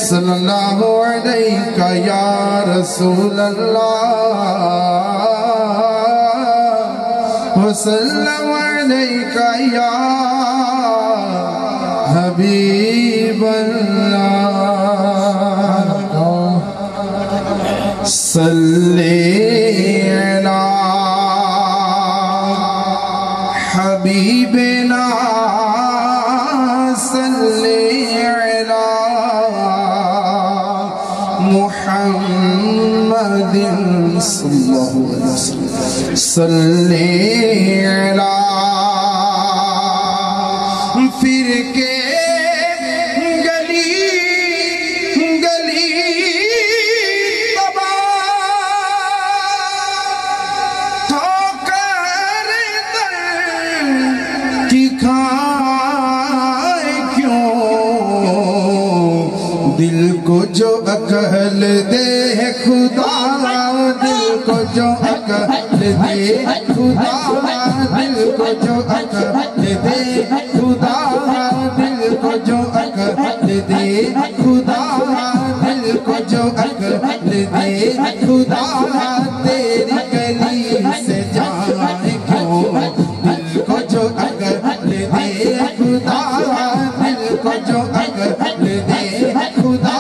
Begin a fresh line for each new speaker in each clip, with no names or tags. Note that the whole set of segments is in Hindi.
सल्लल्लाहु अलैका या रसूल अल्लाह वसल्लम अलैका या हबीब अल्लाह सल्ली अला हबीबना मुहम्मदिन सल्लल्लाहु अलैहि वसल्लम सल्ली अला फिर के गली गली ठोकर दर की खाए क्यों दिल को जो अकल दे खुदा दिल को जो अकल दे खुदा दिल को जो अकल दे खुदा दिल को जो अकल दे खुदा दिल को जो अकल दे खुदा तेरी गली से जाए क्यों दिल को जो अकल दे खुदा दिल को जो अकल दे खुदा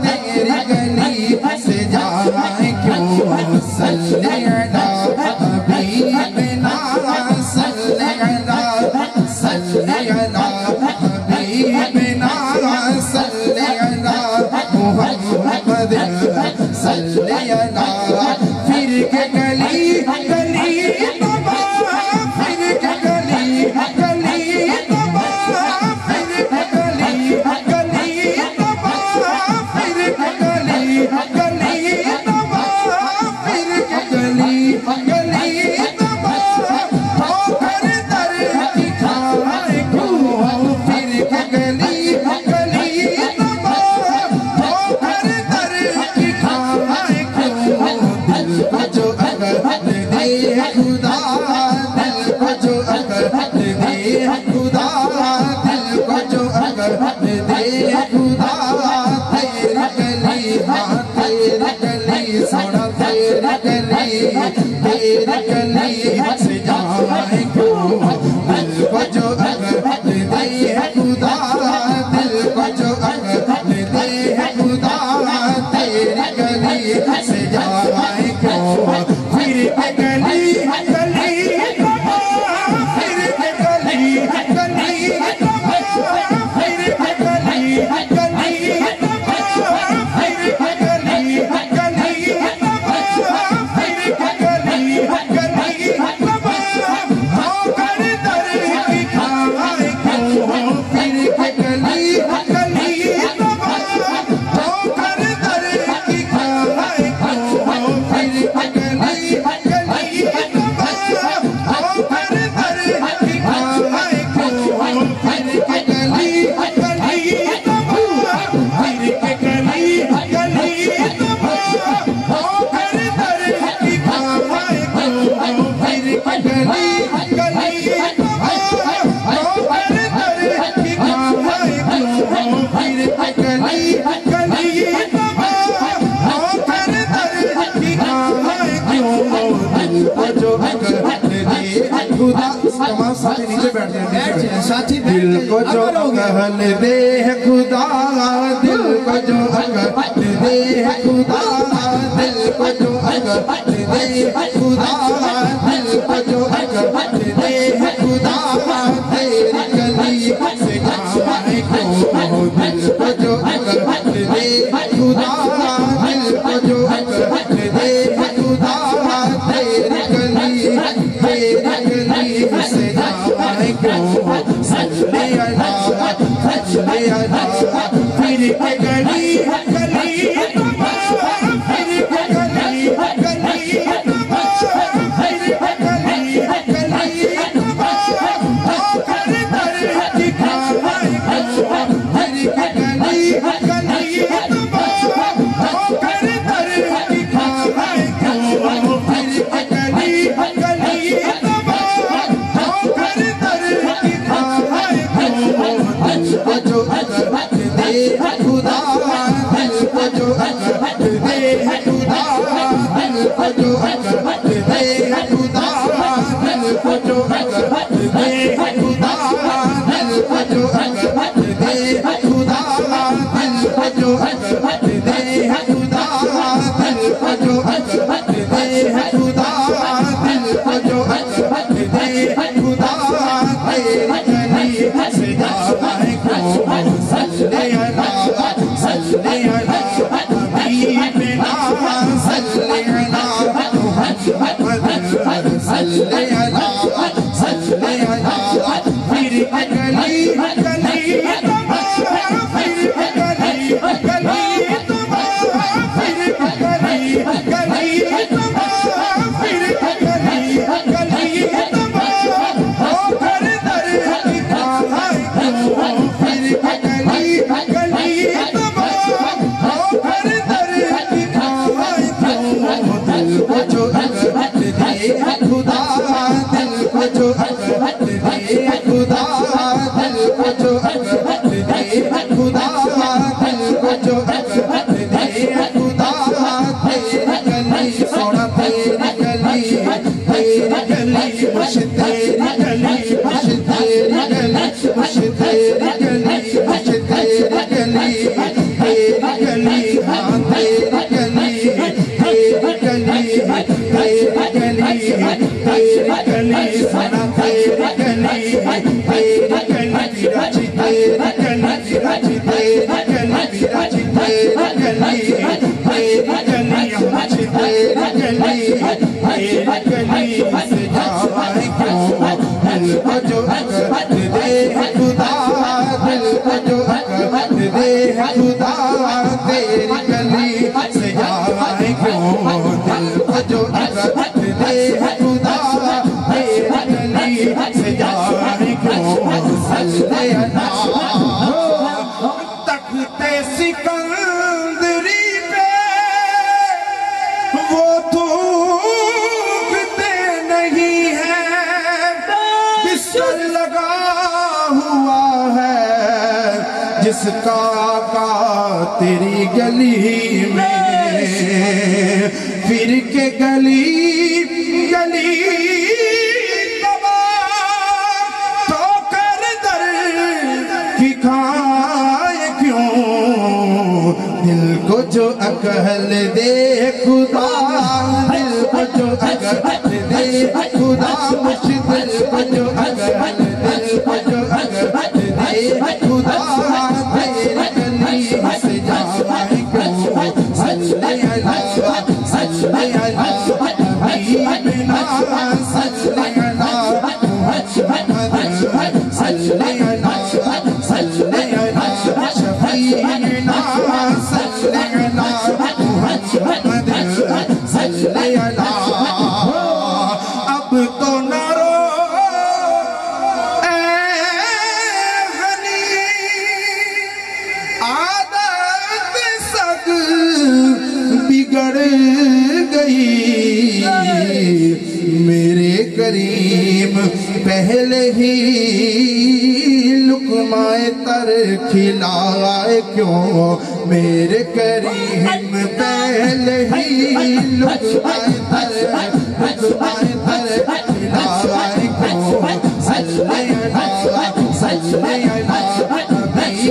तेरी गली से जाए क्यों सल्ले अला हबीबना सल्ले अला हबीबना सल्ले अला मुहम्मद सल्ले अला फिर के गली गली फिर के गली गली फिर के गली गली फिर के गली गली फिर के गली गली ठोकर दर की खाए क्यों फिर के गली गली ठोकर दर की खाए क्यों दिल को जो अकल दे खुदा दिल को जो अकल दे खुदा दिल को जो अकल दे खुदा तेरी गली हाँ तेरी गली सोना तेरी गली से जाए क्यों दिल को जो अकल दे खुदा दिल को जो अकल दे खुदा तेरी गली से जाए क्यों फिर के गली गली फिर के गली गली फिर के गली गली फिर के गली गली फिर के गली गली ठोकर दर की खाए क्यों फिर के गली गली ठोकर दर की खाए क्यों फिर के गली गली ठोकर दर की खाए क्यों फिर के गली गली फिर के गली गली ठोकर दर की खाए क्यों फिर के गली गली ठोकर दर की खाए क्यों फिर के गली गली ठोकर दर की खाए क्यों दिल को जो अकल दे खुदा तमाम साथी नीचे बैठ जाए साथी दिल को जो अकल दे खुदा दिल को जो अकल दे खुदा दिल को जो अकल दे खुदा दिल को जो अकल दे खुदा तेरी गली से जाए क्यों दिल को जो अकल दे खुदा दिल को जो अकल दे खुदा तेरी गली से जाए क्यों सल्ले अला फिर के गली गली फिर के गली गली फिर के गली गली ठोकर दर की खाए क्यों फिर के गली गली ठोकर दर की खाए क्यों फिर के गली गली ठोकर दर की खाए क्यों दिल को जो अकल दे खुदा गली से जाए क्यों, दिल को जो अकल दे खुदा, दिल को जो अकल दे खुदा, तेरी गली से जाए क्यों, दिल को जो अकल दे खुदा, तेरी गली से जाए क्यों। सल्ले अल्लाह तख्ते सिकंदरी पे वो थूकते नहीं है, बिस्तर लगा हुआ है जिसका का तेरी गली में, फिर के गली गली ठोकर दर की खाए क्यों, दिल को जो अकल दे खुदा, दिल को जो अकल दे खुदा, मुश्किल को जो अकल, दिल को जो अकल दे खुदा, तेरी गली से जाए क्यों। सल्ले अल्लाह सल्ले अल्लाह हबीबना, सल्ले अल्लाह मुहम्मद, सल्ले अल्लाह सल्ले अल्लाह शफीना, सल्ले अल्लाह मुहम्मद, सल्ले अल्लाह। अब तो न रो ऐ हनी, आदत सग बिगड़ गई, मेरे करीम पहले ही लुकमाए तर खिलाए क्यों, मेरे करीम पहले ही लुकमाए तर खिलाए क्यों। सल्ले अल्लाह सल्ले अल्लाह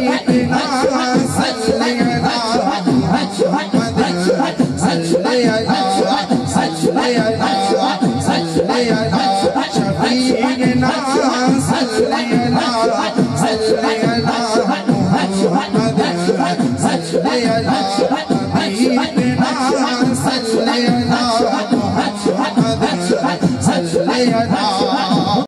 हबीबना, सल्ले अल्लाह मुहम्मद, सल्ले अल्लाह सल्ले अल्लाह सल्ले अल्लाह शफीना, सल्ले अल्लाह सल्ले अल्लाह मुहम्मद, सल्ले अल्लाह हबीबना, सल्ले